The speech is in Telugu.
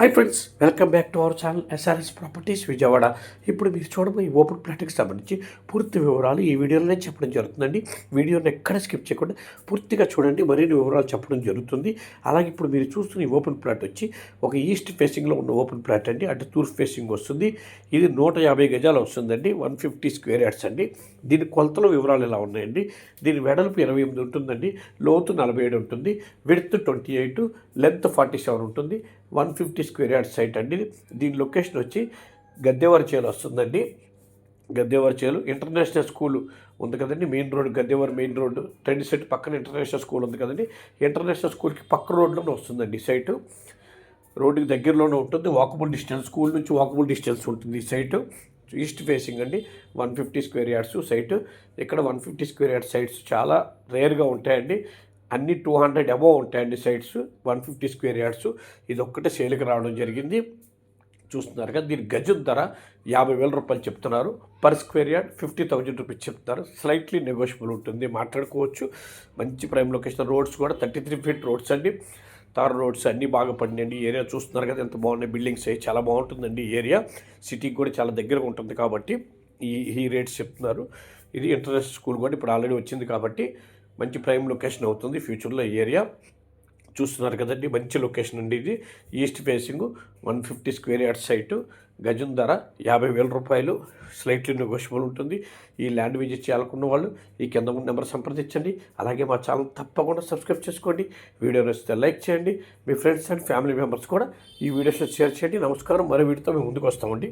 Hi friends, welcome back to our channel SRS properties Vijayawada. ఇప్పుడు మీరు చూడబోయే ఓపెన్ ప్లాట్కి సంబంధించి పూర్తి వివరాలు ఈ వీడియోలోనే చెప్పడం జరుగుతుందండి. వీడియోని ఎక్కడ స్కిప్ చేయకుండా పూర్తిగా చూడండి, మరిన్ని వివరాలు చెప్పడం జరుగుతుంది. అలాగే ఇప్పుడు మీరు చూస్తున్న ఈ ఓపెన్ ప్లాట్ వచ్చి ఒక ఈస్ట్ ఫేసింగ్లో ఉన్న ఓపెన్ ప్లాట్ అండి. అటు తూర్పు ఫేసింగ్ వస్తుంది. ఇది 150 గజాలు వస్తుందండి. 150 స్క్వేర్ యార్డ్స్ అండి. దీని కొలతల వివరాలు ఎలా ఉన్నాయండి. దీని వెడల్పు 28 ఉంటుందండి, లోతు 47 ఉంటుంది, విడ్త్ 28, లెంత్ 47 ఉంటుంది. 150 స్క్వేర్ యార్డ్ సైట్ అండి. దీని లొకేషన్ వచ్చి గద్దెవారిచేలు వస్తుందండి. గద్దెవారిచేలు ఇంటర్నేషనల్ స్కూల్ ఉంది కదండి, main road, Gaddevari main road trend set పక్కన ఇంటర్నేషనల్ స్కూల్ ఉంది కదండి. ఇంటర్నేషనల్ స్కూల్కి పక్క రోడ్లోనే వస్తుందండి ఈ సైటు. రోడ్డుకి దగ్గరలోనే ఉంటుంది. వాకబుల్ డిస్టెన్స్, స్కూల్ నుంచి వాకబుల్ డిస్టెన్స్ ఉంటుంది ఈ సైటు. ఈస్ట్ ఫేసింగ్ అండి. 150 స్క్వేర్ యార్డ్స్ సైటు. ఇక్కడ 150 స్క్వేర్ యార్డ్స్ సైట్స్ చాలా రేర్గా ఉంటాయండి. అన్ని 200 అబోవ్ ఉంటాయండి సైట్స్. 150 స్క్వేర్ యార్డ్స్ ఇది ఒక్కటే సేల్కి రావడం జరిగింది. చూస్తున్నారు కదా, దీని గజం ధర 50,000 రూపాయలు చెప్తున్నారు. పర్ స్క్వేర్ యార్డ్ 50,000 రూపీస్ చెప్తున్నారు. స్లైట్లీ నెగోషియబుల్ ఉంటుంది, మాట్లాడుకోవచ్చు. మంచి ప్రైమ్ లొకేషన్. రోడ్స్ కూడా 33 ఫీట్ రోడ్స్ అండి. తార్ రోడ్స్ అన్నీ బాగా పడినాయండి. ఏరియా చూస్తున్నారు కదా ఎంత బాగున్నాయి. బిల్డింగ్స్ అవి చాలా బాగుంటుందండి. ఏరియా సిటీకి కూడా చాలా దగ్గరగా ఉంటుంది కాబట్టి ఈ రేట్స్ చెప్తున్నారు. ఇది ఇంటర్నేషనల్ స్కూల్ కూడా ఇప్పుడు ఆల్రెడీ వచ్చింది కాబట్టి మంచి ప్రైమ్ లొకేషన్ అవుతుంది ఫ్యూచర్లో ఈ ఏరియా. చూస్తున్నారు కదండి, మంచి లొకేషన్ అండి ఇది. East facing 150 square yard site. గజం ధర 50,000 రూపాయలు. స్లైట్లీ నెగోషియబుల్ ఉంటుంది. ఈ ల్యాండ్ విజిట్ చేయాలనుకున్న వాళ్ళు ఈ కింద ఉన్న నెంబర్ సంప్రదించండి. అలాగే మా ఛానల్ తప్పకుండా సబ్స్క్రైబ్ చేసుకోండి. వీడియో నచ్చితే లైక్ చేయండి. మీ ఫ్రెండ్స్ అండ్ ఫ్యామిలీ మెంబర్స్ కూడా ఈ వీడియోస్ షేర్ చేయండి. నమస్కారం. మరో వీడియోతో మేము ముందుకు వస్తామండి.